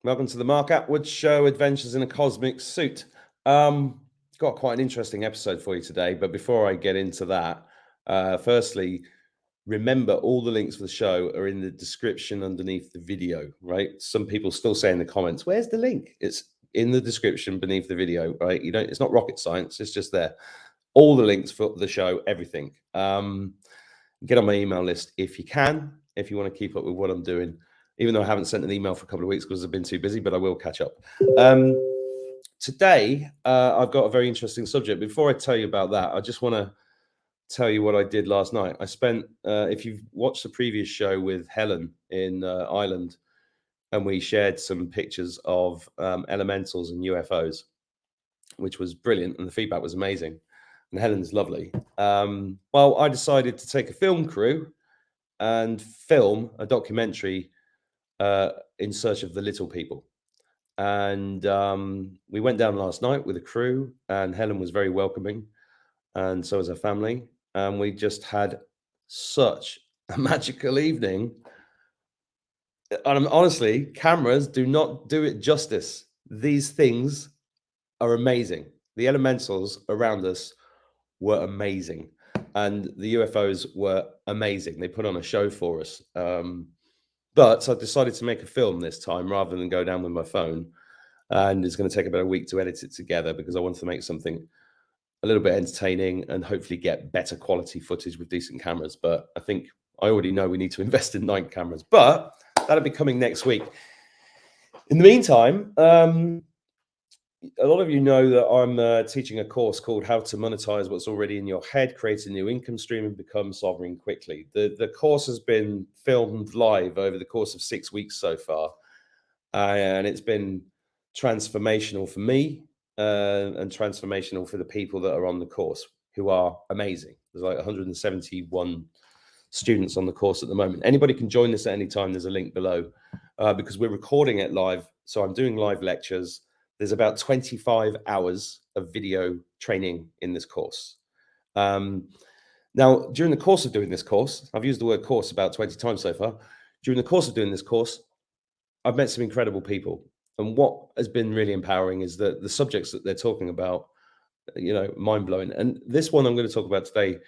Welcome to the Mark Attwood Show, Adventures in a Cosmic Suit. Got quite an interesting episode for you today, but before I get into that, firstly, remember all the links for the show are in the description underneath the video, right? Some people still say in the comments, where's the link? It's in the description beneath the video, right? It's not rocket science, it's just there. All the links for the show, everything. Get on my email list if you can, if you want to keep up with what I'm doing, even though I haven't sent an email for a couple of weeks because I've been too busy, but I will catch up. Today, I've got a very interesting subject. Before I tell you about that, I just want to tell you what I did last night. I spent, if you've watched the previous show with Helen in Ireland, and we shared some pictures of elementals and UFOs, which was brilliant, and the feedback was amazing. And Helen's lovely. Well, I decided to take a film crew and film a documentary in search of the little people. And we went down last night with a crew, and Helen was very welcoming, and so was her family. And we just had such a magical evening. And honestly, cameras do not do it justice. These things are amazing. The elementals around us were amazing, and the UFOs were amazing. They put on a show for us. But I decided to make a film this time rather than go down with my phone. And it's going to take about a week to edit it together because I wanted to make something a little bit entertaining and hopefully get better quality footage with decent cameras. But I think I already know we need to invest in 9 cameras, but that'll be coming next week. In the meantime, a lot of you know that I'm teaching a course called How to Monetize What's Already in Your Head, Create a New Income Stream, and Become Sovereign Quickly. The course has been filmed live over the course of 6 weeks so far, and it's been transformational for me and transformational for the people that are on the course, who are amazing. There's like 171 students on the course at the moment. Anybody can join this at any time. There's a link below because we're recording it live. So I'm doing live lectures. There's about 25 hours of video training in this course. Now, during the course of doing this course, I've used the word course about 20 times so far. During the course of doing this course, I've met some incredible people. And what has been really empowering is that the subjects that they're talking about, mind blowing. And this one I'm going to talk about today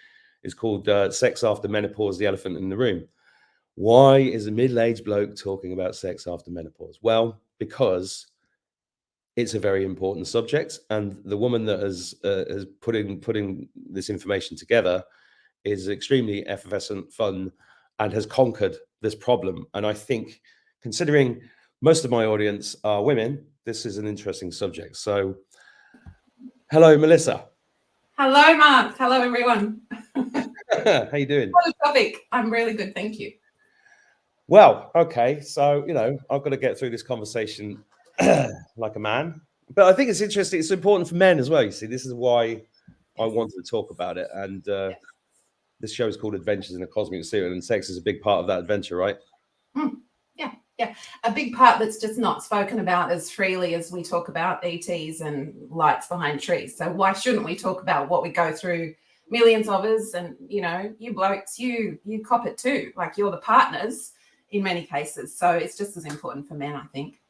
is called Sex After Menopause, the Elephant in the Room. Why is a middle-aged bloke talking about sex after menopause? Well, because it's a very important subject, and the woman that has putting this information together is extremely effervescent, fun, and has conquered this problem. And I think, considering most of my audience are women, this is an interesting subject. So, hello, Melissa. Hello, Mark. Hello, everyone. How you doing? What a topic. I'm really good, thank you. Well, okay. So, I've got to get through this conversation like a man. But I think it's interesting. It's important for men as well. You see, this is why I wanted to talk about it. And this show is called Adventures in a Cosmic Suit, and sex is a big part of that adventure, right? Yeah. A big part that's just not spoken about as freely as we talk about ETs and lights behind trees. So why shouldn't we talk about what we go through? Millions of us, and you blokes, you cop it too. Like, you're the partners in many cases. So it's just as important for men, I think.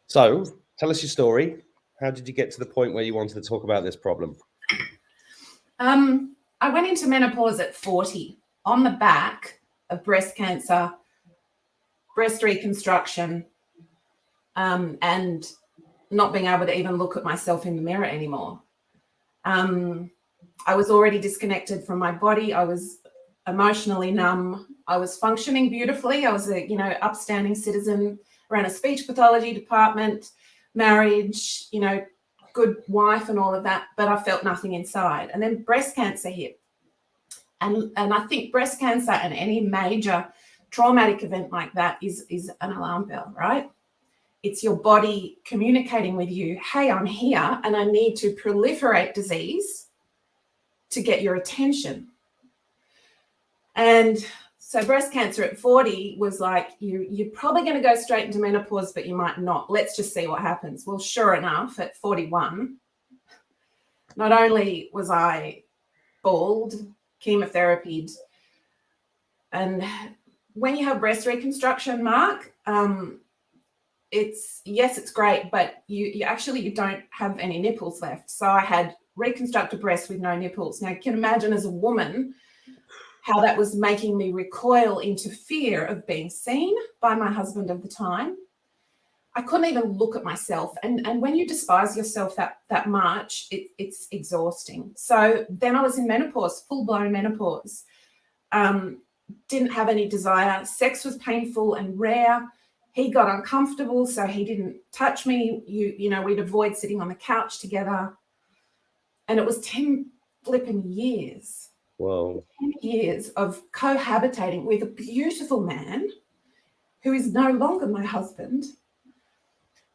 So tell us your story. How did you get to the point where you wanted to talk about this problem? I went into menopause at 40 on the back of breast cancer, breast reconstruction, and not being able to even look at myself in the mirror anymore. I was already disconnected from my body. I was emotionally numb. I was functioning beautifully. I was a, upstanding citizen, ran a speech pathology department, marriage, good wife and all of that, but I felt nothing inside. And then breast cancer hit. And I think breast cancer and any major traumatic event like that is an alarm bell, right? It's your body communicating with you, hey, I'm here and I need to proliferate disease to get your attention. And so breast cancer at 40 was like, you're probably going to go straight into menopause, but you might not. Let's just see what happens. Well, sure enough, at 41, not only was I bald, chemotherapied, and when you have breast reconstruction, Mark, it's great, but you actually don't have any nipples left. So I had reconstructed breasts with no nipples. Now you can imagine as a woman how that was making me recoil into fear of being seen by my husband of the time. I couldn't even look at myself. And when you despise yourself that much, it's exhausting. So then I was in menopause, full-blown menopause. Didn't have any desire. Sex was painful and rare. He got uncomfortable, so he didn't touch me. You know, we'd avoid sitting on the couch together. And it was 10 flipping years. Whoa. 10 years of cohabitating with a beautiful man who is no longer my husband.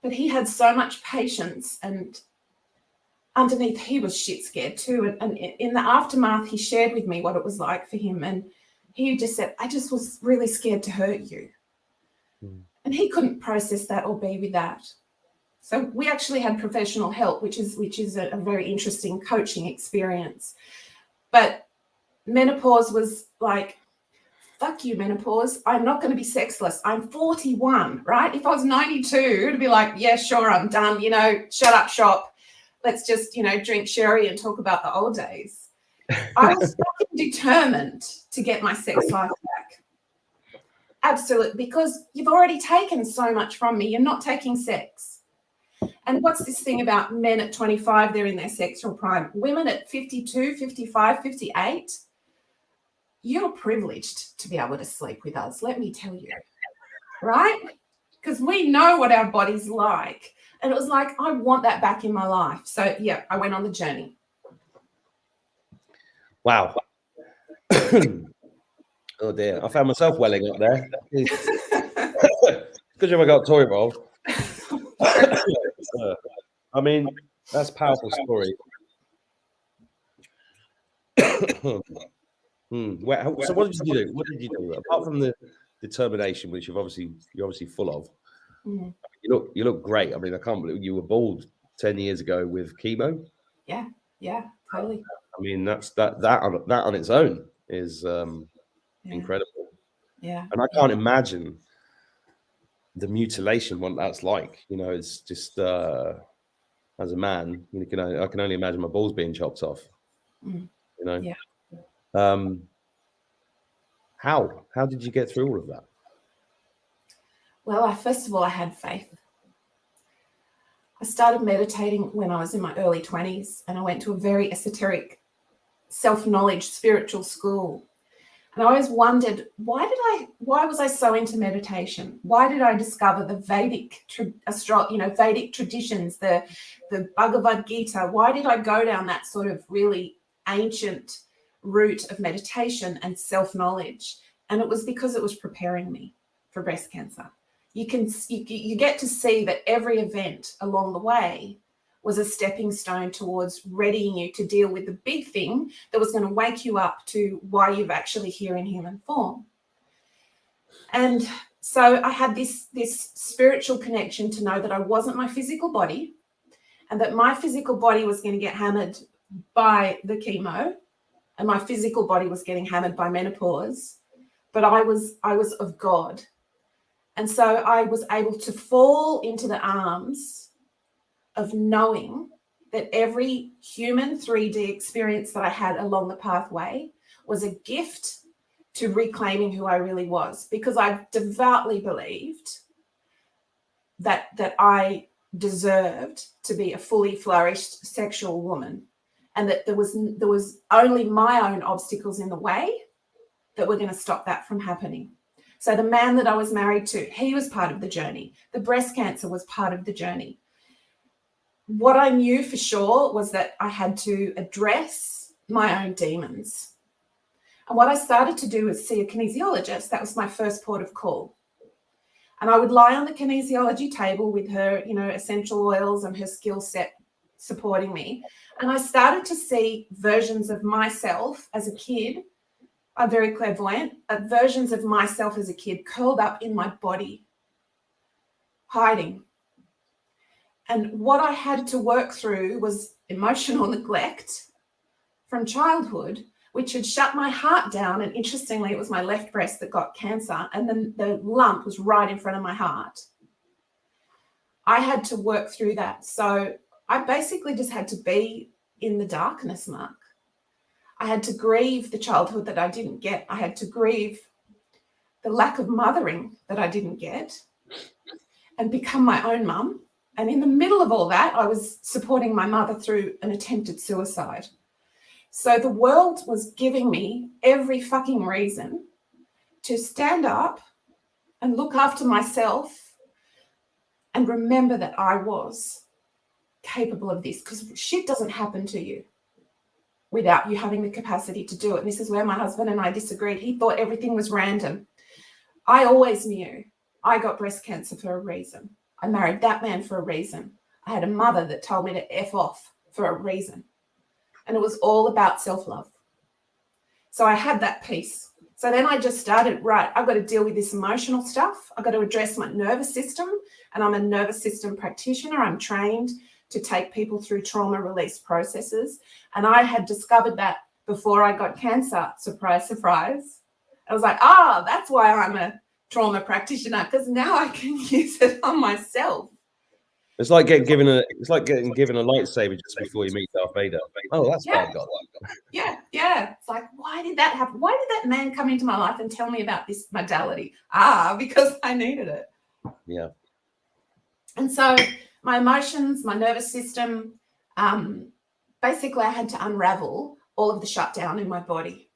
But he had so much patience, and underneath he was shit scared too. And in the aftermath, he shared with me what it was like for him. And he just said, I just was really scared to hurt you. And he couldn't process that or be with that. So we actually had professional help, which is a very interesting coaching experience. But menopause was like, fuck you, menopause. I'm not going to be sexless. I'm 41, right? If I was 92, it'd be like, yeah, sure, I'm done. You know, shut up shop. Let's just, you know, drink sherry and talk about the old days. I was fucking determined to get my sex life back. Absolutely. Because you've already taken so much from me. You're not taking sex. And what's this thing about men at 25, they're in their sexual prime. Women at 52, 55, 58, you're privileged to be able to sleep with us, let me tell you, right? Because we know what our body's like. And it was like, I want that back in my life. So, yeah, I went on the journey. Wow. Oh, dear. I found myself welling up there. Good job I got toy roll. I mean, that's a powerful story. So what did you do? What did you do apart from the determination, which you're obviously full of? Mm. You look great. I mean, I can't believe you were bald 10 years ago with chemo. Yeah, totally. I mean, that on its own is incredible. Yeah, and I can't imagine the mutilation, what that's like. You know, it's just as a man, I can only imagine my balls being chopped off. You know. Yeah. How did you get through all of that? Well, first of all, I had faith. I started meditating when I was in my early 20s, and I went to a very esoteric, self-knowledge spiritual school. And I always wondered, why was I so into meditation? Why did I discover the Vedic traditions, the Bhagavad Gita? Why did I go down that sort of really ancient route of meditation and self-knowledge? And it was because it was preparing me for breast cancer. You get to see that every event along the way was a stepping stone towards readying you to deal with the big thing that was going to wake you up to why you're actually here in human form. And so I had this spiritual connection to know that I wasn't my physical body, and that my physical body was going to get hammered by the chemo, and my physical body was getting hammered by menopause, but I was of God. And so I was able to fall into the arms of knowing that every human 3D experience that I had along the pathway was a gift to reclaiming who I really was, because I devoutly believed that I deserved to be a fully flourished sexual woman, and that there was only my own obstacles in the way that were going to stop that from happening. So the man that I was married to, he was part of the journey. The breast cancer was part of the journey. What I knew for sure was that I had to address my own demons. And what I started to do was see a kinesiologist. That was my first port of call. And I would lie on the kinesiology table with her, essential oils and her skill set supporting me. And I started to see versions of myself as a kid. I'm very clairvoyant. Versions of myself as a kid curled up in my body, hiding. And what I had to work through was emotional neglect from childhood, which had shut my heart down. And interestingly, it was my left breast that got cancer. And then the lump was right in front of my heart. I had to work through that. So I basically just had to be in the darkness, Mark. I had to grieve the childhood that I didn't get. I had to grieve the lack of mothering that I didn't get and become my own mum. And in the middle of all that, I was supporting my mother through an attempted suicide. So the world was giving me every fucking reason to stand up and look after myself and remember that I was capable of this, because shit doesn't happen to you without you having the capacity to do it. And this is where my husband and I disagreed. He thought everything was random. I always knew I got breast cancer for a reason. I married that man for a reason. I had a mother that told me to F off for a reason. And it was all about self-love. So I had that piece. So then I just started, right, I've got to deal with this emotional stuff. I've got to address my nervous system. And I'm a nervous system practitioner. I'm trained to take people through trauma release processes. And I had discovered that before I got cancer. Surprise, surprise. I was like, that's why I'm a trauma practitioner, because now I can use it on myself. It's like getting given a lightsaber just before you meet Darth Vader. Oh, that's bad, God. Yeah. It's like, why did that happen? Why did that man come into my life and tell me about this modality? Because I needed it. Yeah. And so my emotions, my nervous system, basically I had to unravel all of the shutdown in my body,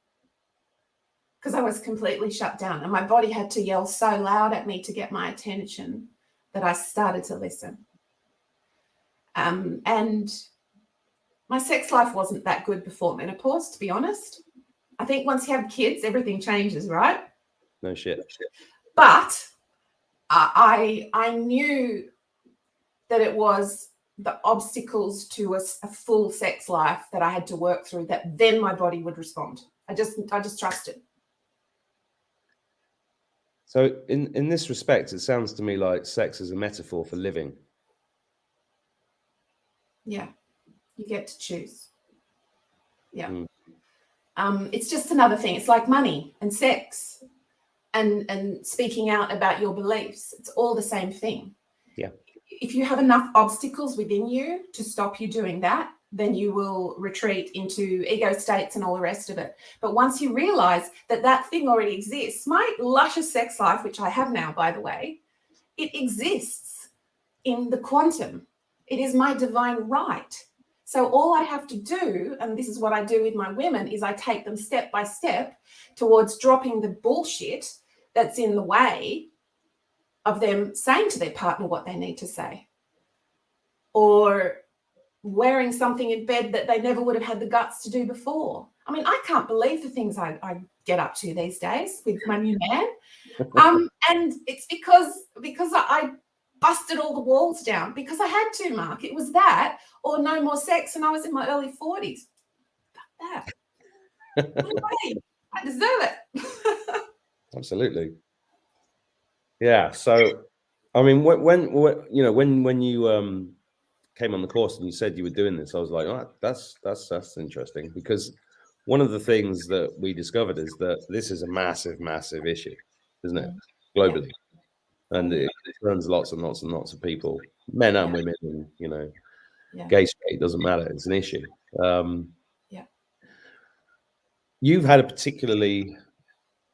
because I was completely shut down, and my body had to yell so loud at me to get my attention that I started to listen. And my sex life wasn't that good before menopause, to be honest. I think once you have kids, everything changes, right? No shit. But I knew that it was the obstacles to a full sex life that I had to work through, that then my body would respond. I just trusted. So in this respect, it sounds to me like sex is a metaphor for living. Yeah, you get to choose. Yeah. Mm. It's just another thing. It's like money and sex and speaking out about your beliefs. It's all the same thing. Yeah. If you have enough obstacles within you to stop you doing that, then you will retreat into ego states and all the rest of it. But once you realize that that thing already exists, my luscious sex life, which I have now, by the way, it exists in the quantum. It is my divine right. So all I have to do, and this is what I do with my women, is I take them step by step towards dropping the bullshit that's in the way of them saying to their partner what they need to say, or wearing something in bed that they never would have had the guts to do before. I mean, I can't believe the things I get up to these days with my new man. And it's because I busted all the walls down, because I had to, Mark. It was that or no more sex, and I was in my early 40s. Fuck that. No way. I deserve it. Absolutely. Yeah. So, I mean, when you came on the course and you said you were doing this, I was like, oh, that's interesting, because one of the things that we discovered is that this is a massive, massive issue, isn't it, globally? Yeah. And it concerns lots and lots and lots of people, men and women, and gay, straight, doesn't matter. It's an issue. You've had a particularly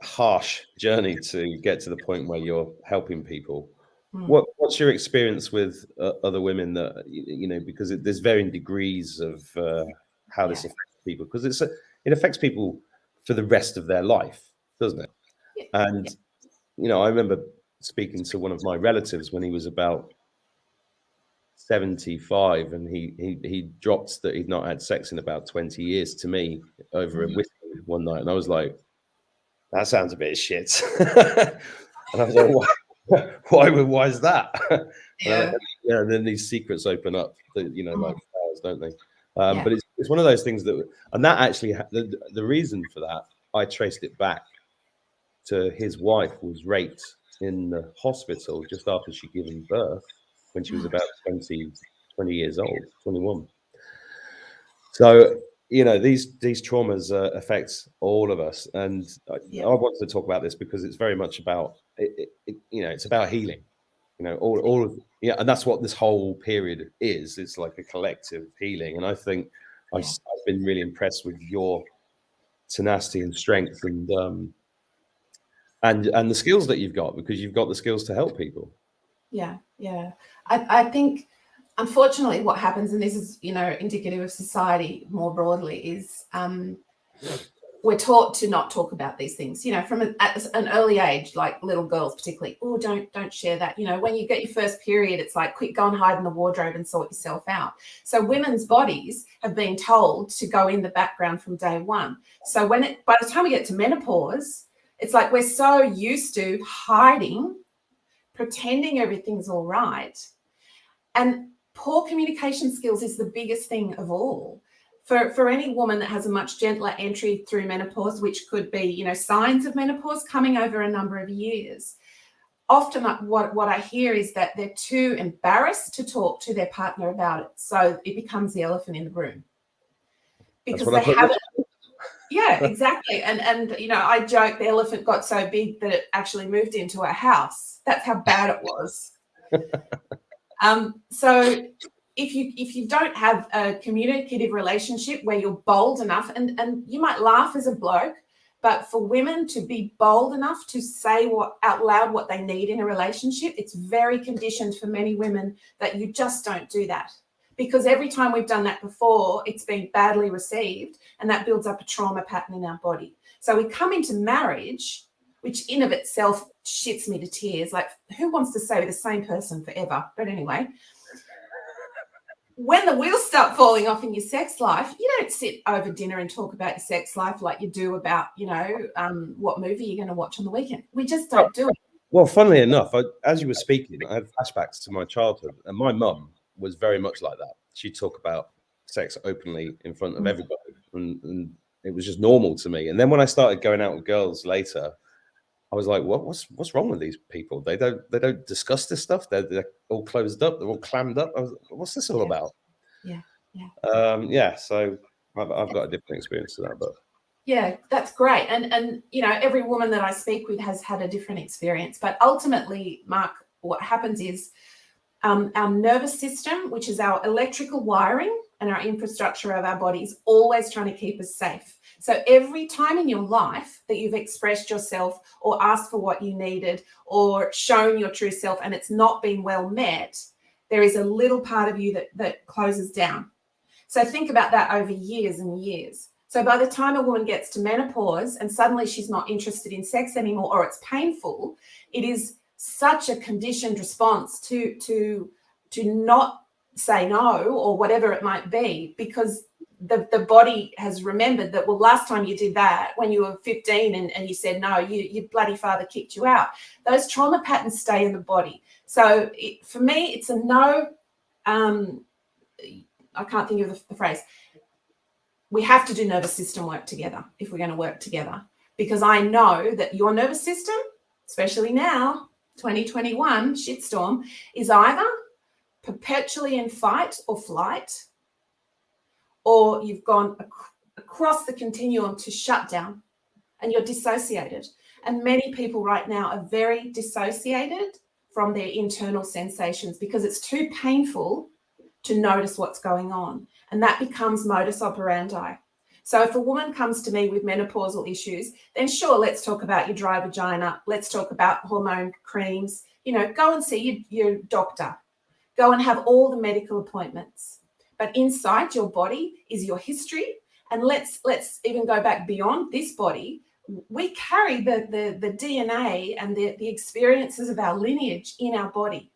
harsh journey to get to the point where you're helping people. What's your experience with other women that because there's varying degrees of how this affects people, because it affects people for the rest of their life, doesn't it? And I remember speaking to one of my relatives when he was about 75, and he dropped that he'd not had sex in about 20 years to me over a whiskey one night, and I was like, that sounds a bit shit. And I was like, why is that? And then these secrets open up, like flowers, don't they? But it's one of those things and that actually, the reason for that, I traced it back to his wife was raped in the hospital just after she'd given birth, when she was about 20 years old, 21. So, these traumas affect all of us. And I wanted to talk about this because it's very much about, it's about healing. You know, all of, yeah, and that's what this whole period is. It's like a collective healing, and I think I've been really impressed with your tenacity and strength, and the skills that you've got, because you've got the skills to help people. Yeah. I think, unfortunately, what happens, and this is, you know, indicative of society more broadly, is we're taught to not talk about these things, you know, from at an early age, like little girls particularly. Oh, don't share that. You know, when you get your first period, it's like, quick, go and hide in the wardrobe and sort yourself out. So women's bodies have been told to go in the background from day one. So by the time we get to menopause, it's like we're so used to hiding, pretending everything's all right. And poor communication skills is the biggest thing of all. For any woman that has a much gentler entry through menopause, which could be, you know, signs of menopause coming over a number of years, often what I hear is that they're too embarrassed to talk to their partner about it. So it becomes the elephant in the room. Because they haven't. Yeah, exactly. And you know, I joke the elephant got so big that it actually moved into a house. That's how bad it was. So if you don't have a communicative relationship where you're bold enough, and you might laugh as a bloke, but for women to be bold enough to say out loud what they need in a relationship, it's very conditioned for many women that you just don't do that. Because every time we've done that before, it's been badly received, and that builds up a trauma pattern in our body. So we come into marriage, which in of itself shits me to tears. Like, who wants to stay with the same person forever? But anyway, when the wheels start falling off in your sex life, you don't sit over dinner and talk about your sex life like you do about, you know, what movie you're going to watch on the weekend. We just don't do it. Well, funnily enough, as you were speaking, I had flashbacks to my childhood, and my mum was very much like that. She'd talk about sex openly in front of everybody, and it was just normal to me. And then when I started going out with girls later, I was like, what's wrong with these people? They don't discuss this stuff. They're all closed up. They're all clammed up. What's this all about? Yeah. So I've got a different experience to that, but yeah, that's great. And you know, every woman that I speak with has had a different experience. But ultimately, Mark, what happens is our nervous system, which is our electrical wiring and our infrastructure of our body, is always trying to keep us safe. So every time in your life that you've expressed yourself or asked for what you needed or shown your true self and it's not been well met, there is a little part of you that closes down. So think about that over years and years. So by the time a woman gets to menopause and suddenly she's not interested in sex anymore, or it's painful, it is such a conditioned response to not say no or whatever it might be, because the body has remembered that, well, last time you did that when you were 15 and you said no, your bloody father kicked you out. Those trauma patterns stay in the body. So for me, it's a no. I can't think of the phrase. We have to do nervous system work together if we're going to work together, because I know that your nervous system, especially now, 2021 shitstorm, is either perpetually in fight or flight, or you've gone across the continuum to shut down and you're dissociated. And many people right now are very dissociated from their internal sensations because it's too painful to notice what's going on. And that becomes modus operandi. So if a woman comes to me with menopausal issues, then sure, let's talk about your dry vagina. Let's talk about hormone creams. You know, go and see your doctor. Go and have all the medical appointments. But inside your body is your history. And let's even go back beyond this body. We carry the DNA and the experiences of our lineage in our body.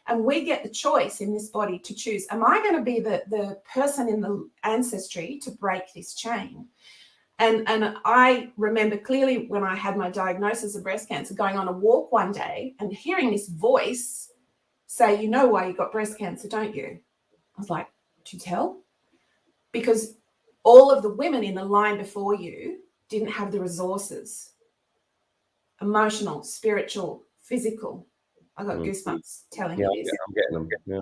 And we get the choice in this body to choose, am I going to be the person in the ancestry to break this chain? And I remember clearly when I had my diagnosis of breast cancer, going on a walk one day and hearing this voice say, you know why you got breast cancer, don't you? I was like, to tell? Because all of the women in the line before you didn't have the resources, emotional, spiritual, physical. I got goosebumps telling you this. Yeah, I'm getting them. Yeah.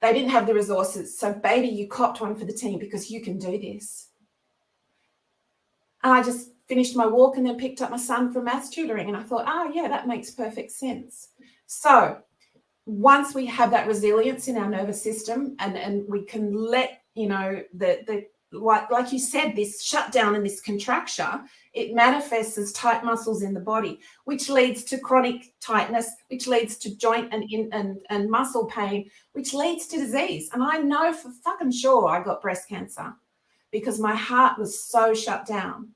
They didn't have the resources. So, baby, you copped one for the team because you can do this. And I just finished my walk and then picked up my son from maths tutoring. And I thought, yeah, that makes perfect sense. So once we have that resilience in our nervous system, and we can let, you know, like you said, this shutdown and this contraction, it manifests as tight muscles in the body, which leads to chronic tightness, which leads to joint and muscle pain, which leads to disease. And I know for fucking sure I got breast cancer because my heart was so shut down.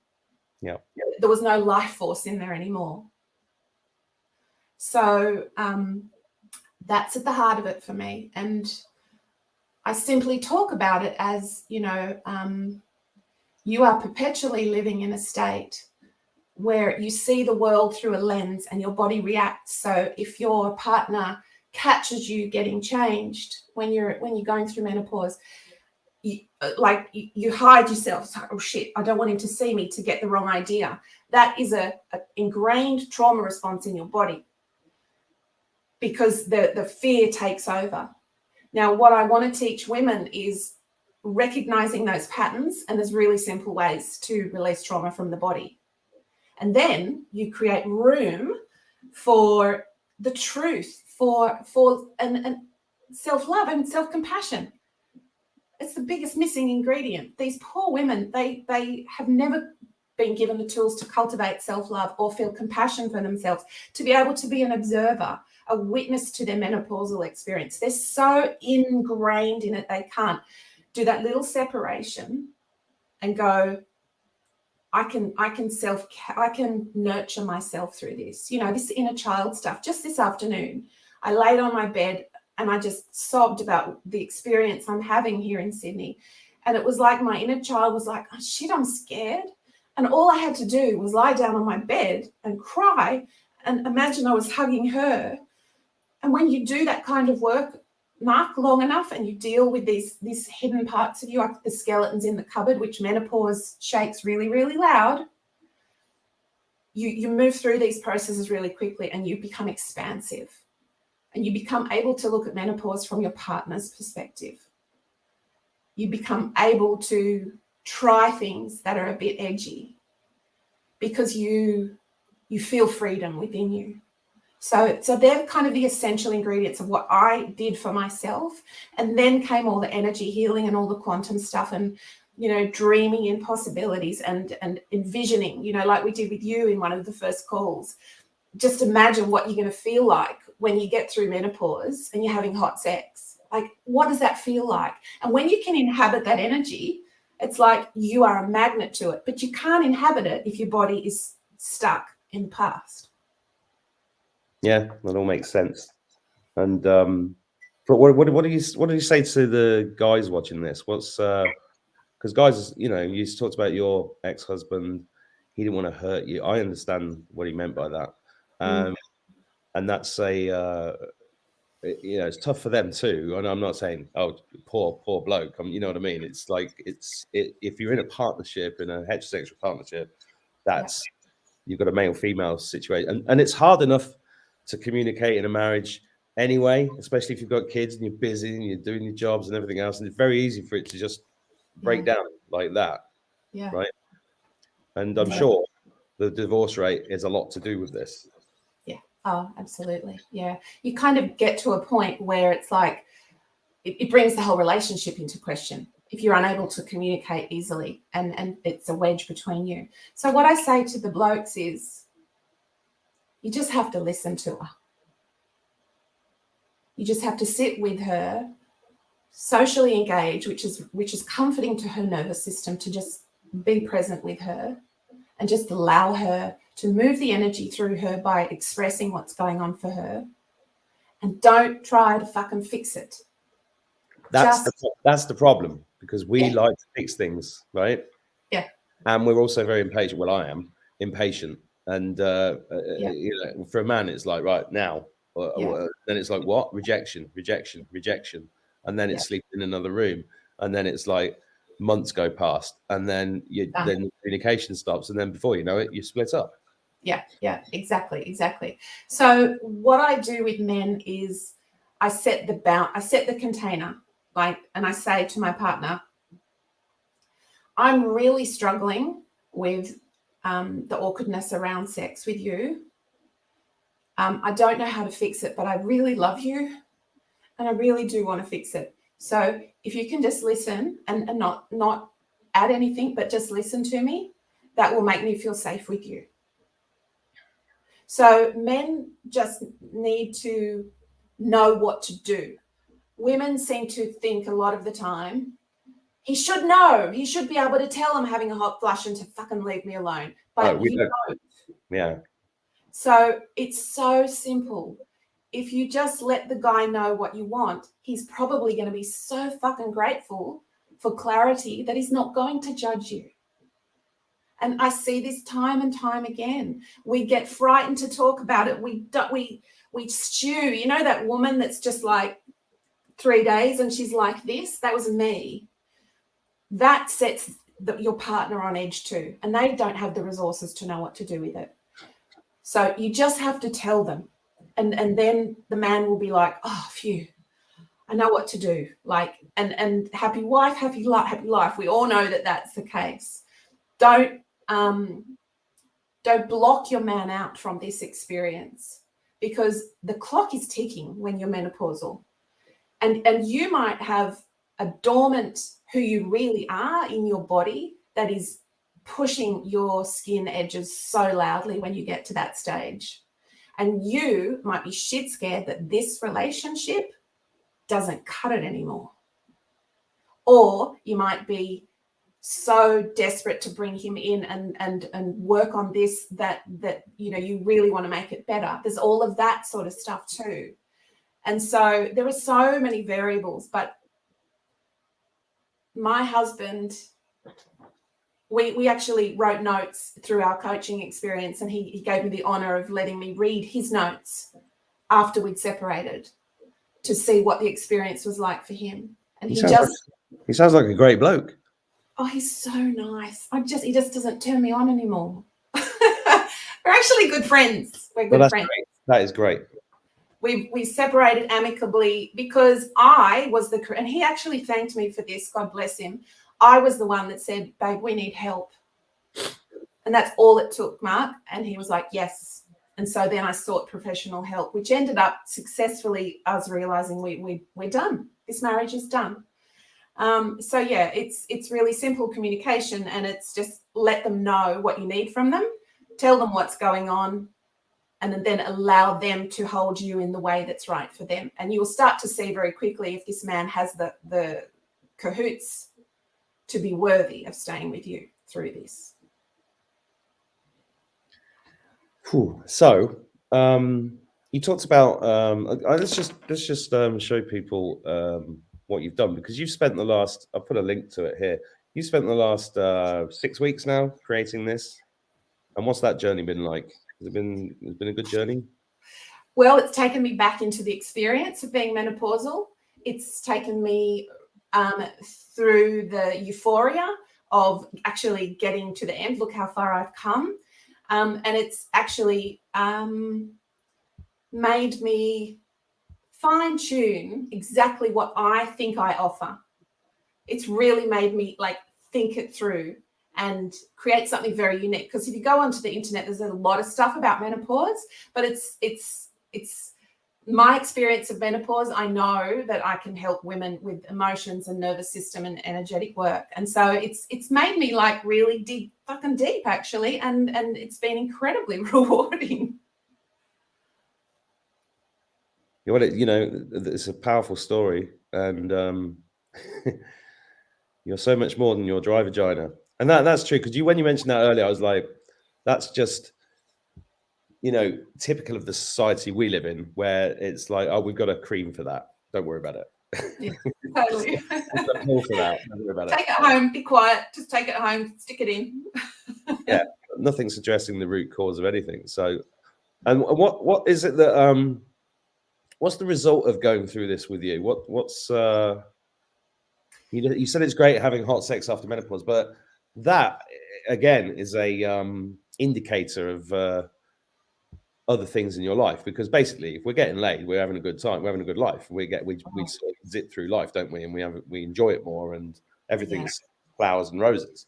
Yeah. There was no life force in there anymore. So that's at the heart of it for me. And I simply talk about it as, you know, you are perpetually living in a state where you see the world through a lens and your body reacts. So if your partner catches you getting changed when you're going through menopause, you hide yourself. It's like, oh shit, I don't want him to see me, to get the wrong idea. That is a ingrained trauma response in your body because the fear takes over. Now, what I want to teach women is recognizing those patterns, and there's really simple ways to release trauma from the body. And then you create room for the truth, for self-love and self-compassion. It's the biggest missing ingredient. These poor women, they have never been given the tools to cultivate self-love or feel compassion for themselves, to be able to be an observer, a witness to their menopausal experience. They're so ingrained in it, they can't do that little separation and go, I can nurture myself through this. You know, this inner child stuff. Just this afternoon, I laid on my bed and I just sobbed about the experience I'm having here in Sydney. And it was like my inner child was like, oh shit, I'm scared. And all I had to do was lie down on my bed and cry and imagine I was hugging her. And when you do that kind of work, Mark, long enough, and you deal with these hidden parts of you, like the skeletons in the cupboard, which menopause shakes really, really loud, you move through these processes really quickly and you become expansive. And you become able to look at menopause from your partner's perspective. You become able to try things that are a bit edgy because you feel freedom within you. So they're kind of the essential ingredients of what I did for myself. And then came all the energy healing and all the quantum stuff and, you know, dreaming in possibilities and envisioning, you know, like we did with you in one of the first calls. Just imagine what you're going to feel like when you get through menopause and you're having hot sex. Like, what does that feel like? And when you can inhabit that energy, it's like you are a magnet to it, but you can't inhabit it if your body is stuck in the past. Yeah, that all makes sense. And but what do you say to the guys watching this? What's because guys, you know, you talked about your ex-husband. He didn't want to hurt you. I understand what he meant by that. And that's you know, it's tough for them too. And I'm not saying, oh, poor bloke. You know what I mean? It's like if you're in a partnership, in a heterosexual partnership, that's you've got a male-female situation, and it's hard enough to communicate in a marriage anyway, especially if you've got kids and you're busy and you're doing your jobs and everything else, and it's very easy for it to just break down like that. Yeah. Right. And I'm sure the divorce rate is a lot to do with this. Yeah. Oh, absolutely. Yeah. You kind of get to a point where it's like it brings the whole relationship into question if you're unable to communicate easily and it's a wedge between you. So what I say to the blokes is you just have to listen to her. You just have to sit with her, socially engage, which is comforting to her nervous system, to just be present with her and just allow her to move the energy through her by expressing what's going on for her. And don't try to fucking fix it. That's the problem, because we like to fix things, right? Yeah. And we're also very impatient. Well, I am impatient. And you know, for a man, it's like, right now. Then it's like, what? Rejection. And then it's sleeping in another room. And then it's like months go past. And then then communication stops. And then before you know it, you split up. Yeah, exactly. So what I do with men is I set the container, and I say to my partner, I'm really struggling with the awkwardness around sex with you. I don't know how to fix it, but I really love you and I really do want to fix it. So if you can just listen and not add anything, but just listen to me, that will make me feel safe with you. So men just need to know what to do. Women seem to think a lot of the time, he should know. He should be able to tell I'm having a hot flush and to fucking leave me alone. But you don't. Yeah. So it's so simple. If you just let the guy know what you want, he's probably going to be so fucking grateful for clarity that he's not going to judge you. And I see this time and time again. We get frightened to talk about it. We stew. You know that woman that's just like 3 days and she's like this? That was me. That sets your partner on edge too, and they don't have the resources to know what to do with it. So you just have to tell them, and then the man will be like, oh, phew, I know what to do. Like, and happy wife, happy life. We all know that that's the case. Don't block your man out from this experience, because the clock is ticking when you're menopausal, and you might have a dormant who you really are in your body that is pushing your skin edges so loudly when you get to that stage. And you might be shit scared that this relationship doesn't cut it anymore. Or you might be so desperate to bring him in and work on this that you really want to make it better. There's all of that sort of stuff too. And so there are so many variables, but my husband, we actually wrote notes through our coaching experience, and he gave me the honor of letting me read his notes after we'd separated to see what the experience was like for him. And he sounds like a great bloke. Oh, he's so nice. He just doesn't turn me on anymore. We're actually good friends. We're good friends. Great. That is great. We separated amicably because I was and he actually thanked me for this, God bless him. I was the one that said, babe, we need help. And that's all it took, Mark. And he was like, yes. And so then I sought professional help, which ended up successfully us realizing we're done. This marriage is done. So yeah, it's really simple communication, and it's just let them know what you need from them, tell them what's going on, and then allow them to hold you in the way that's right for them. And you'll start to see very quickly if this man has the cahoots to be worthy of staying with you through this. Cool. So you talked about let's just show people what you've done, because you've spent I'll put a link to it here. You spent the last 6 weeks now creating this. And what's that journey been like? It's been a good journey? Well, it's taken me back into the experience of being menopausal. It's taken me through the euphoria of actually getting to the end. Look how far I've come. And it's actually made me fine-tune exactly what I think I offer. It's really made me think it through and create something very unique. Because if you go onto the internet, there's a lot of stuff about menopause, but it's my experience of menopause. I know that I can help women with emotions and nervous system and energetic work. And so it's made me really dig fucking deep, actually. And it's been incredibly rewarding. Well, it's a powerful story, and you're so much more than your dry vagina. And that's true, because when you mentioned that earlier, I was like, that's just, typical of the society we live in, where it's like, oh, we've got a cream for that. Don't worry about it. Yeah, totally. For that. Don't worry about take it home, be quiet, just take it home, stick it in. Yeah, nothing's addressing the root cause of anything. So, and what is it that what's the result of going through this with you? What's you said it's great having hot sex after menopause, but that again is a indicator of other things in your life, because basically if we're getting laid, we're having a good time, we're having a good life, we sort of zip through life, don't we? And we enjoy it more, and everything's flowers and roses.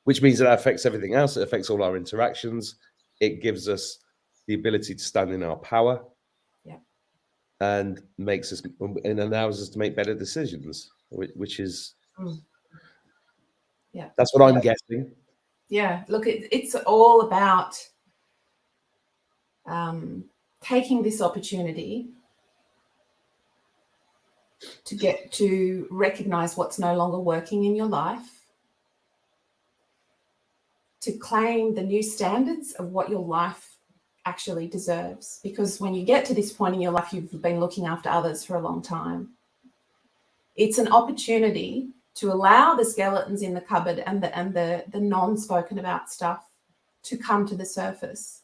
Which means that affects everything else. It affects all our interactions. It gives us the ability to stand in our power. and makes us and allows us to make better decisions, which is that's what I'm guessing. Yeah, look, it's all about taking this opportunity to get to recognize what's no longer working in your life, to claim the new standards of what your life actually deserves. Because when you get to this point in your life, you've been looking after others for a long time. It's an opportunity to allow the skeletons in the cupboard and the non-spoken about stuff to come to the surface.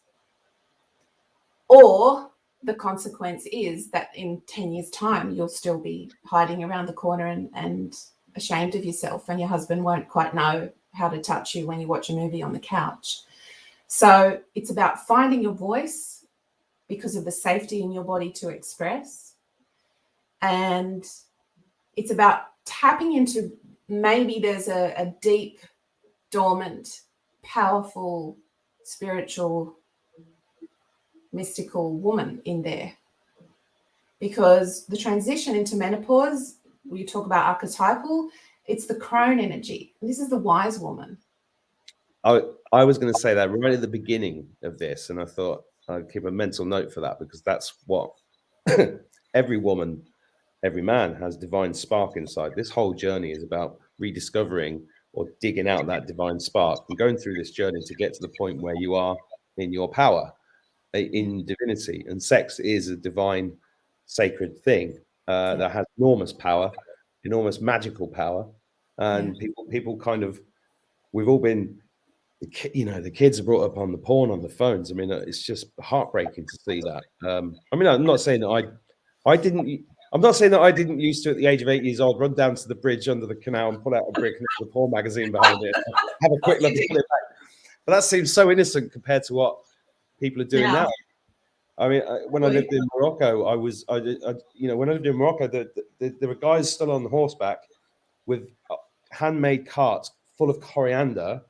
Or the consequence is that in 10 years' time, you'll still be hiding around the corner and ashamed of yourself, and your husband won't quite know how to touch you when you watch a movie on the couch. So it's about finding your voice because of the safety in your body to express. And it's about tapping into, maybe there's a deep, dormant, powerful, spiritual, mystical woman in there. Because the transition into menopause, you talk about archetypal, it's the crone energy. This is the wise woman. I was going to say that right at the beginning of this, and I thought I'd keep a mental note for that, because that's what every woman, every man has divine spark inside. This whole journey is about rediscovering or digging out that divine spark and going through this journey to get to the point where you are in your power, in divinity. And sex is a divine, sacred thing that has enormous power, enormous magical power. And people kind of, we've all been, the kids are brought up on the porn on the phones. I mean, it's just heartbreaking to see that. I mean, I'm not saying that I'm not saying that I didn't used to, at the age of 8 years old, run down to the bridge under the canal and pull out a brick and the porn magazine behind it, have a quick look and pull it back. But that seems so innocent compared to what people are doing now. I mean, when I lived in Morocco, when I lived in Morocco, there were guys still on horseback with handmade carts full of coriander,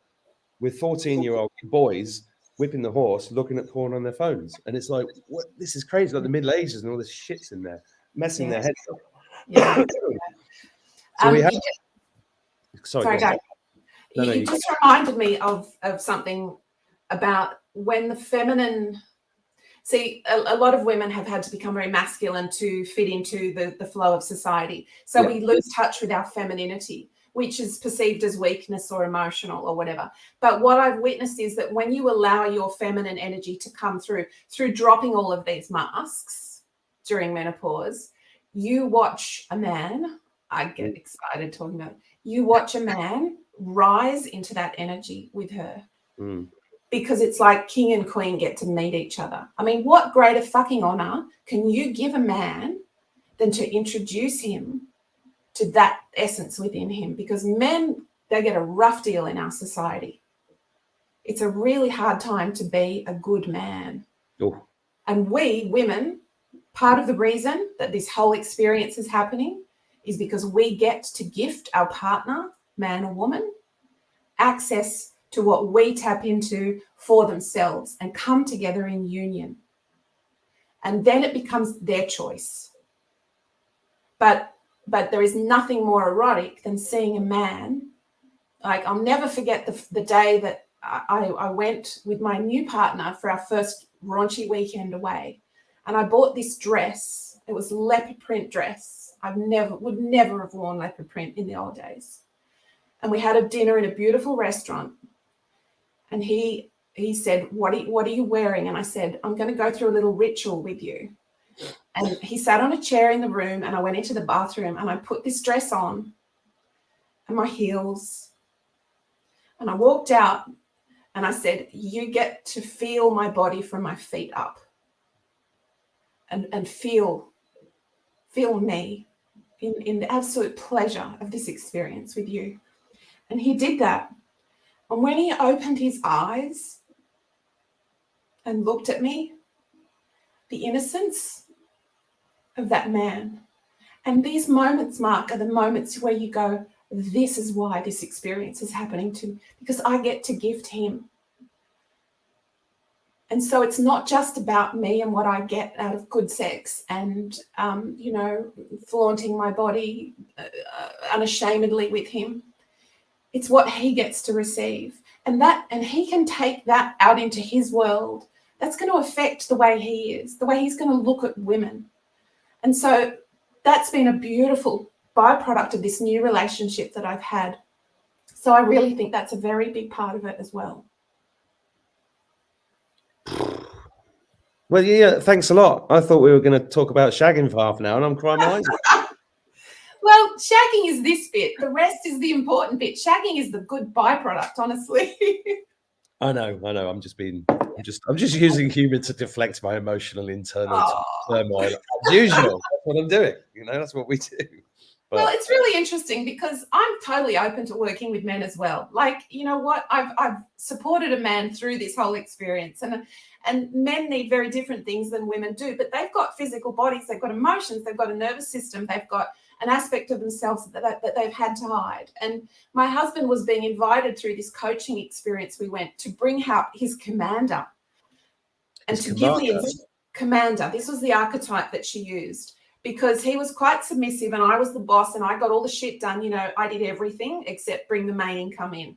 with 14-year-old boys whipping the horse, looking at porn on their phones. And it's like, what? This is crazy. Like the Middle Ages and all this shit's in there, messing their heads up. Yeah. So we have... Sorry, go. You just reminded me of something about when the feminine... See, a lot of women have had to become very masculine to fit into the flow of society. So we lose touch with our femininity, which is perceived as weakness or emotional or whatever. But what I've witnessed is that when you allow your feminine energy to come through dropping all of these masks during menopause, you watch a man, I get excited talking about it, you watch a man rise into that energy with her. Because it's like king and queen get to meet each other. I mean, what greater fucking honor can you give a man than to introduce him to that essence within him? Because men, they get a rough deal in our society. It's a really hard time to be a good man. And we, women, part of the reason that this whole experience is happening is because we get to gift our partner, man or woman, access to what we tap into for themselves and come together in union. And then it becomes their choice. But there is nothing more erotic than seeing a man. Like, I'll never forget the day that I went with my new partner for our first raunchy weekend away. And I bought this dress. It was a leopard print dress. I would never have worn leopard print in the old days. And we had a dinner in a beautiful restaurant. And he said, what are you wearing? And I said, I'm going to go through a little ritual with you. And he sat on a chair in the room, and I went into the bathroom and I put this dress on and my heels. And I walked out and I said, you get to feel my body from my feet up and feel me in the absolute pleasure of this experience with you. And he did that. And when he opened his eyes and looked at me, the innocence of that man. And these moments, Mark, are the moments where you go, this is why this experience is happening to me, because I get to gift him And so it's not just about me and what I get out of good sex and, flaunting my body unashamedly with him. It's what he gets to receive. And he can take that out into his world. That's going to affect the way he is, the way he's going to look at women. And so that's been a beautiful byproduct of this new relationship that I've had. So I really think that's a very big part of it as well. Well, yeah, thanks a lot. I thought we were going to talk about shagging for half an hour, and I'm crying my eyes out. Well, shagging is this bit. The rest is the important bit. Shagging is the good byproduct, honestly. I know. I'm just using humor to deflect my emotional internal turmoil. As usual, that's what I'm doing. That's what we do. But, well, it's really interesting because I'm totally open to working with men as well. Like, you know what? I've supported a man through this whole experience, and men need very different things than women do, but they've got physical bodies, they've got emotions, they've got a nervous system, they've got an aspect of themselves that they've had to hide. And my husband was being invited through this coaching experience we went to bring out his commander and to give me his commander. This was the archetype that she used, because he was quite submissive and I was the boss and I got all the shit done. I did everything except bring the main income in.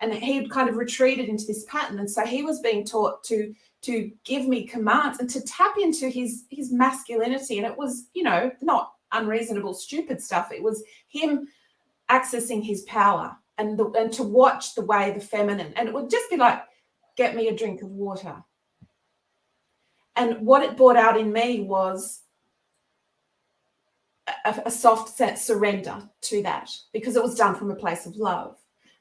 And he'd kind of retreated into this pattern. And so he was being taught to give me commands and to tap into his masculinity. And it was, not unreasonable, stupid stuff. It was him accessing his power and to watch the way the feminine, and it would just be like, get me a drink of water. And what it brought out in me was a soft surrender to that, because it was done from a place of love.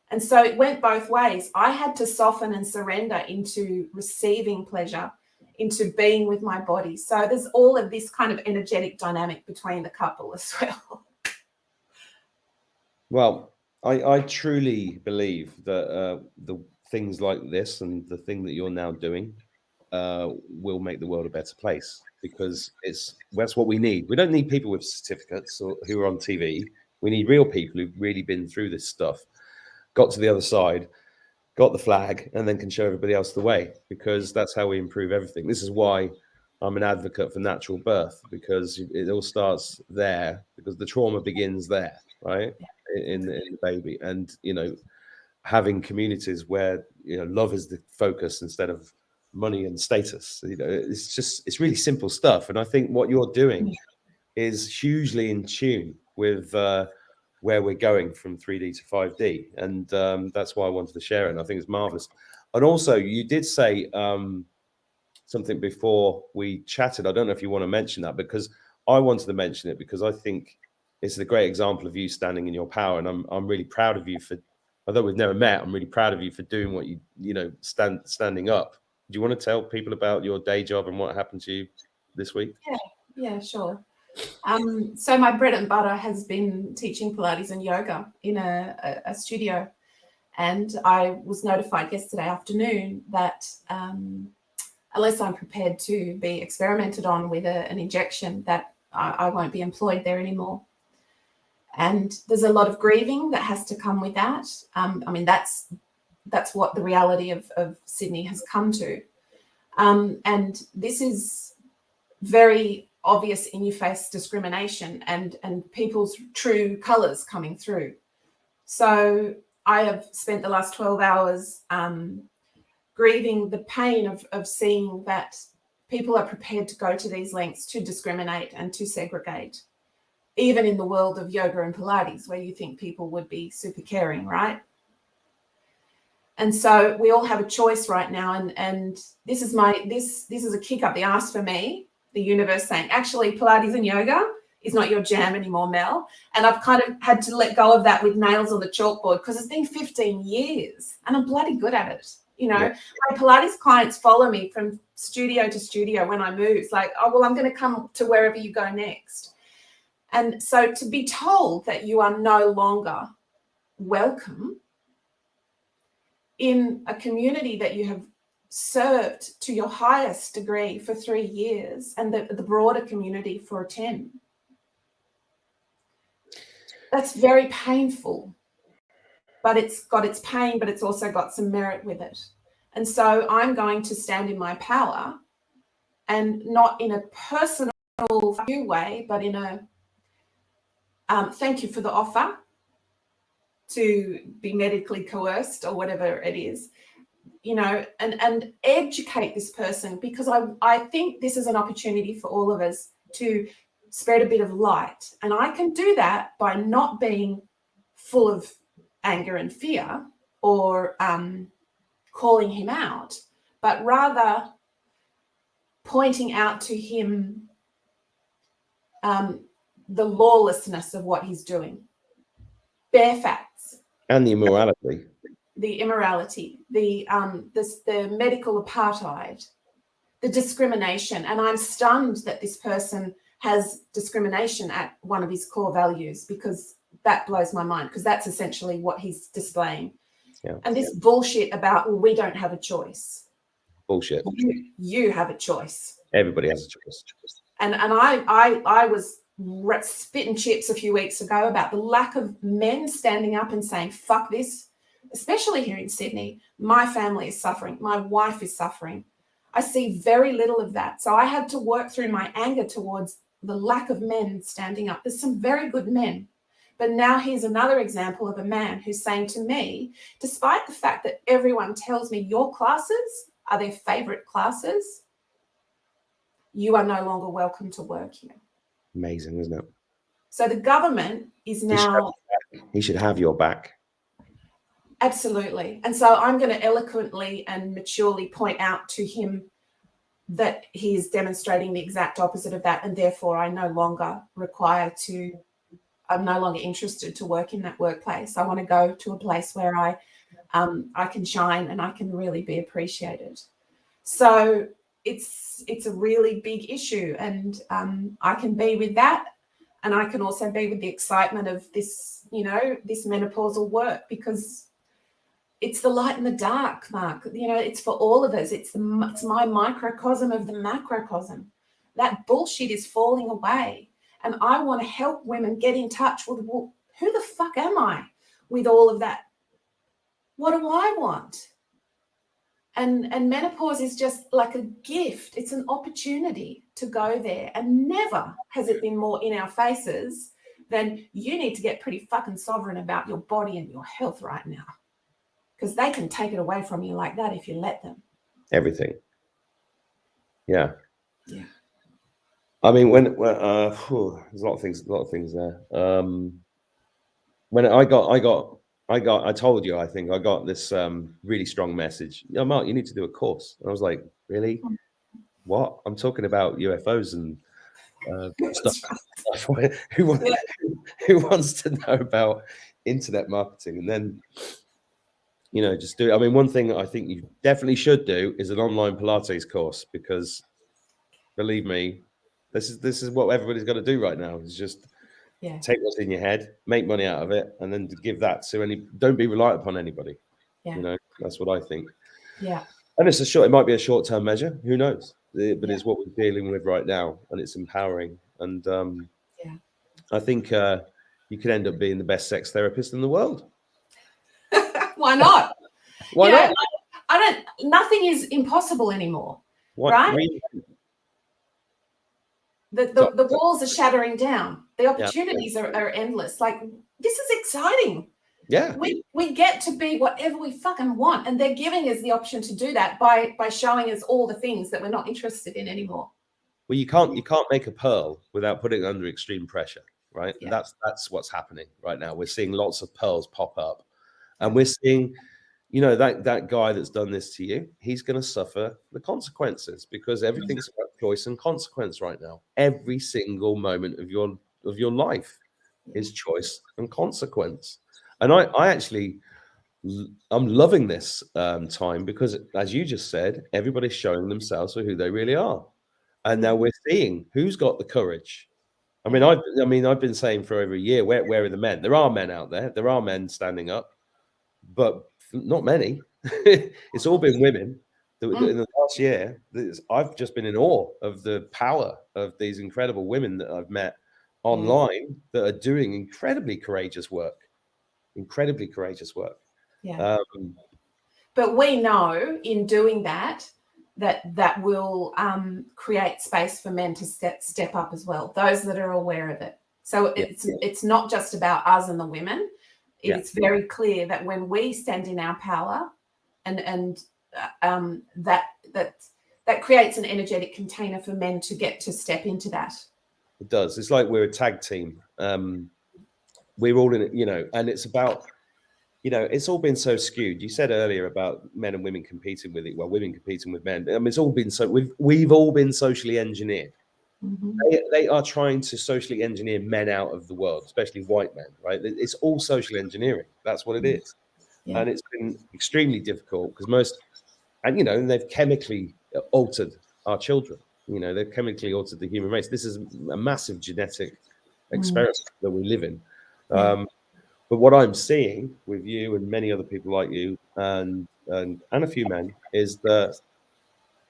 And so it went both ways. I had to soften and surrender into receiving pleasure, into being with my body. So there's all of this kind of energetic dynamic between the couple as well. Well, I truly believe that the things like this and the thing that you're now doing will make the world a better place, because that's what we need. We don't need people with certificates or who are on TV. We need real people who've really been through this stuff, got to the other side, got the flag, and then can show everybody else the way, because that's how we improve everything. This is why I'm an advocate for natural birth, because it all starts there, because the trauma begins there, right? In the baby. And, having communities where, love is the focus instead of money and status, it's really simple stuff. And I think what you're doing is hugely in tune with where we're going from 3D to 5D. And that's why I wanted to share it. And I think it's marvelous. And also, you did say something before we chatted. I don't know if you want to mention that, because I wanted to mention it because I think it's a great example of you standing in your power. And I'm really proud of you for, although we've never met, I'm really proud of you for doing what standing up. Do you want to tell people about your day job and what happened to you this week? Yeah, sure. So my bread and butter has been teaching Pilates and yoga in a studio. And I was notified yesterday afternoon that unless I'm prepared to be experimented on with an injection, that I won't be employed there anymore. And there's a lot of grieving that has to come with that. That's what the reality of Sydney has come to. And this is very obvious in your face discrimination and people's true colours coming through. So I have spent the last 12 hours grieving the pain of seeing that people are prepared to go to these lengths to discriminate and to segregate, even in the world of yoga and Pilates, where you think people would be super caring, right? And so we all have a choice right now. And this is a kick up the arse for me, the universe saying, actually, Pilates and yoga is not your jam anymore, Mel. And I've kind of had to let go of that with nails on the chalkboard, because it's been 15 years and I'm bloody good at it. My Pilates clients follow me from studio to studio when I move. It's like, oh, well, I'm going to come to wherever you go next. And so to be told that you are no longer welcome in a community that you have served to your highest degree for 3 years, and the broader community for 10. That's very painful, but it's got its pain, but it's also got some merit with it. And so I'm going to stand in my power, and not in a personal way, but in a thank you for the offer to be medically coerced or whatever it is, you know, and educate this person, because I think this is an opportunity for all of us to spread a bit of light. And I can do that by not being full of anger and fear or calling him out, but rather pointing out to him the lawlessness of what he's doing, bare facts, and the immorality, the immorality, the medical apartheid, the discrimination. And I'm stunned that this person has discrimination at one of his core values, because that blows my mind, because that's essentially what he's displaying. Yeah. And this bullshit about, well, we don't have a choice. Bullshit. You have a choice. Everybody has a choice. And I was spitting chips a few weeks ago about the lack of men standing up and saying, fuck this, especially here in Sydney. My family is suffering. My wife is suffering. I see very little of that. So I had to work through my anger towards the lack of men standing up. There's some very good men. But now here's another example of a man who's saying to me, despite the fact that everyone tells me your classes are their favorite classes, you are no longer welcome to work here. Amazing, isn't it? So the government is now... He should have your back. Absolutely. And so I'm going to eloquently and maturely point out to him that he is demonstrating the exact opposite of that, and therefore I'm no longer interested to work in that workplace. I want to go to a place where I can shine and I can really be appreciated. So it's a really big issue, and I can be with that, and I can also be with the excitement of this, you know, this menopausal work, because it's the light and the dark, Mark. You know, it's for all of us. It's my microcosm of the macrocosm. That bullshit is falling away, and I want to help women get in touch with, well, who the fuck am I with all of that? What do I want? And menopause is just like a gift. It's an opportunity to go there. And never has it been more in our faces than you need to get pretty fucking sovereign about your body and your health right now. Because they can take it away from you like that if you let them. Everything. Yeah. Yeah. I mean, there's a lot of things there. When I told you, I think I got this really strong message. Yeah, Mark, you need to do a course. And I was like, really? What? I'm talking about UFOs and stuff. Who wants to know about internet marketing? And then, you know, just do it. I mean, one thing I think you definitely should do is an online Pilates course, because believe me, this is what everybody's got to do right now. Is just take what's in your head, make money out of it, and then to give that to don't be reliant upon anybody. Yeah. You know, that's what I think. Yeah. And it might be a short-term measure, who knows? But it's what we're dealing with right now, and it's empowering. And I think you could end up being the best sex therapist in the world. Why not? Why not? Nothing is impossible anymore. What, right? Really? The walls are shattering down. The opportunities are endless. Like, this is exciting. Yeah. We get to be whatever we fucking want. And they're giving us the option to do that by showing us all the things that we're not interested in anymore. Well, you can't make a pearl without putting it under extreme pressure, right? Yeah. And that's what's happening right now. We're seeing lots of pearls pop up. And we're seeing, you know, that guy that's done this to you, he's going to suffer the consequences, because everything's about choice and consequence right now. Every single moment of your life is choice and consequence. And I'm loving this time, because, as you just said, everybody's showing themselves for who they really are. And now we're seeing who's got the courage. I mean, I've been saying for over a year, where are the men? There are men out there. There are men standing up, but not many. It's all been women. In the last year, I've just been in awe of the power of these incredible women that I've met online that are doing incredibly courageous work. Yeah. But we know in doing that will create space for men to step up as well, those that are aware of it. So it's not just about us and the women. It's very clear that when we stand in our power, and that creates an energetic container for men to get to step into that. It does. It's like we're a tag team. We're all in it, you know, and it's about, you know, it's all been so skewed. You said earlier about men and women competing with it. Well, women competing with men. I mean, it's all been so we've all been socially engineered. Mm-hmm. They are trying to socially engineer men out of the world, especially white men, right? It's all social engineering. That's what it is. Yeah. And it's been extremely difficult because you know, they've chemically altered our children. You know, they've chemically altered the human race. This is a massive genetic experiment that we live in. But what I'm seeing with you and many other people like you and a few men is that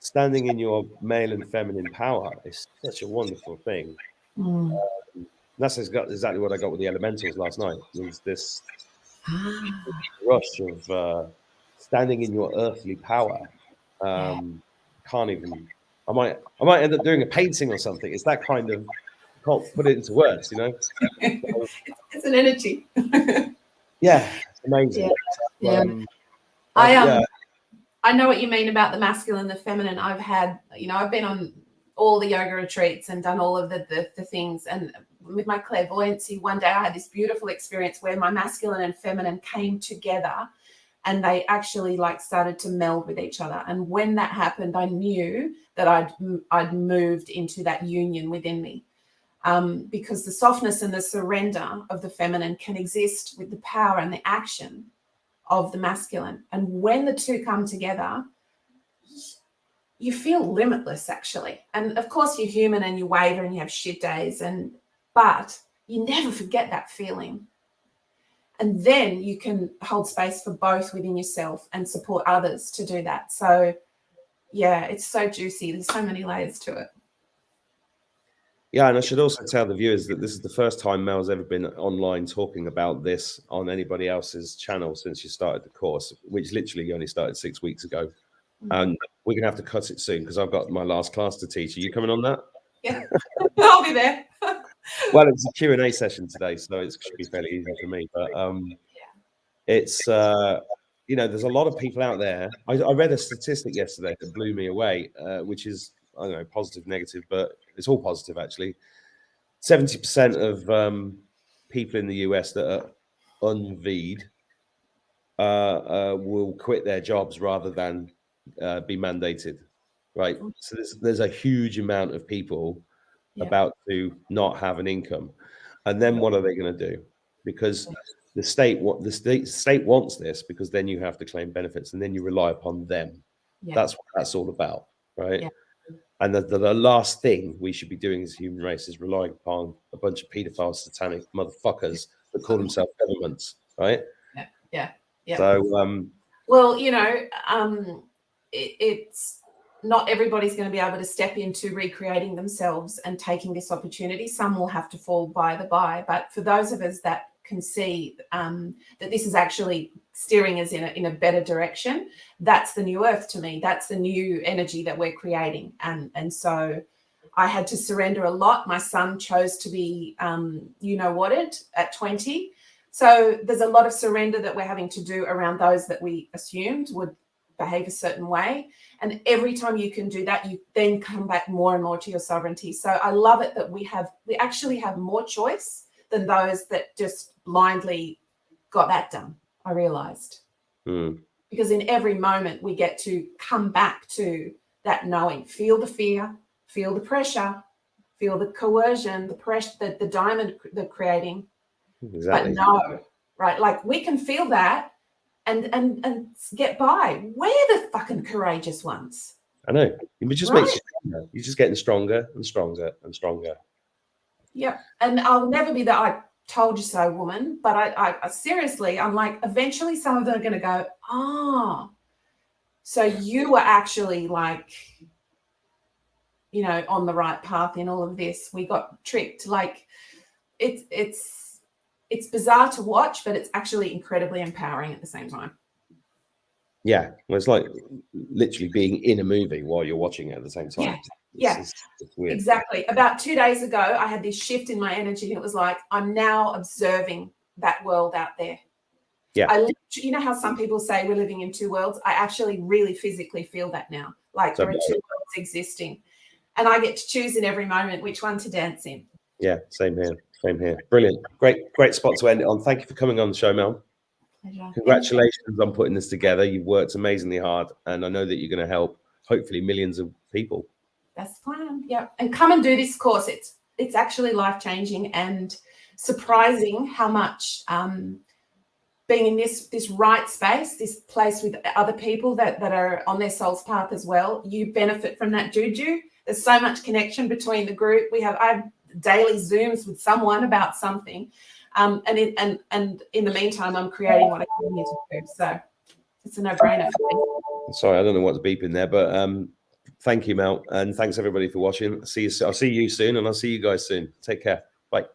standing in your male and feminine power is such a wonderful thing. That's exactly what I got with the elementals last night. Was this rush of standing in your earthly power? Can't even. I might end up doing a painting or something. It's that kind of. Can't put it into words, you know. It's an energy. Yeah, it's amazing. Yeah. I know what you mean about the masculine and the feminine. I've been on all the yoga retreats and done all of the things. And with my clairvoyancy, one day I had this beautiful experience where my masculine and feminine came together and they actually like started to meld with each other. And when that happened, I knew that I'd moved into that union within me. Because the softness and the surrender of the feminine can exist with the power and the action of the masculine. And when the two come together, you feel limitless, actually. And of course, you're human and you waver and you have shit days, but you never forget that feeling. And then you can hold space for both within yourself and support others to do that. So, yeah, it's so juicy. There's so many layers to it. Yeah, and I should also tell the viewers that this is the first time Mel's ever been online talking about this on anybody else's channel since she started the course, which literally only started 6 weeks ago. And we're going to have to cut it soon because I've got my last class to teach. Are you coming on that? Yeah, I'll be there. Well, it's a Q&A session today, so it should be fairly easy for me. But it's, you know, there's a lot of people out there. I read a statistic yesterday that blew me away, which is, I don't know, positive, negative, but it's all positive, actually. 70% of people in the US that are unV'd will quit their jobs rather than be mandated, right? So there's a huge amount of people about to not have an income, and then what are they going to do? Because the state wants this, because then you have to claim benefits, and then you rely upon them. That's what that's all about, right? And the last thing we should be doing as a human race is relying upon a bunch of paedophile, satanic motherfuckers that call themselves governments, right? Yeah. So, well, you know, it's not everybody's going to be able to step into recreating themselves and taking this opportunity. Some will have to fall by the by, but for those of us that can see that this is actually steering us in a better direction, that's the new earth to me. That's the new energy that we're creating. And so I had to surrender a lot. My son chose to be, you-know-whatted at 20. So there's a lot of surrender that we're having to do around those that we assumed would behave a certain way. And every time you can do that, you then come back more and more to your sovereignty. So I love it that we actually have more choice than those that just blindly got that done, I realized. Because in every moment we get to come back to that knowing, feel the fear, feel the pressure, feel the coercion, the pressure, the diamond they're creating. Exactly. But no, right? Like we can feel that and get by. We're the fucking courageous ones. I know. It just makes you stronger. You're just getting stronger and stronger and stronger. Yep. And I'll never be the I told you so woman, but I seriously, I'm like, eventually some of them are going to go, so you were actually like, you know, on the right path in all of this. We got tricked. Like it's bizarre to watch, but it's actually incredibly empowering at the same time. Yeah, well, it's like literally being in a movie while you're watching it at the same time. Yeah, It's weird. exactly. About 2 days ago, I had this shift in my energy, and it was like, I'm now observing that world out there. Yeah. You know how some people say we're living in two worlds? I actually really physically feel that now. Like there are two worlds existing, and I get to choose in every moment which one to dance in. Yeah, same here. Same here. Brilliant. Great spot to end it on. Thank you for coming on the show, Mel. Pleasure. Congratulations on putting this together. You've worked amazingly hard, and I know that you're going to help hopefully millions of people. That's the plan. Yeah, and come and do this course. It's actually life-changing and surprising how much being in this right space, this place with other people that are on their soul's path as well, you benefit from that juju. There's so much connection between the group. I have daily Zooms with someone about something. And in the meantime, I'm creating what I came here to do. So it's a no-brainer for me. Sorry, I don't know what's beeping there, but thank you, Mel, and thanks everybody for watching. I'll see you soon, and I'll see you guys soon. Take care. Bye.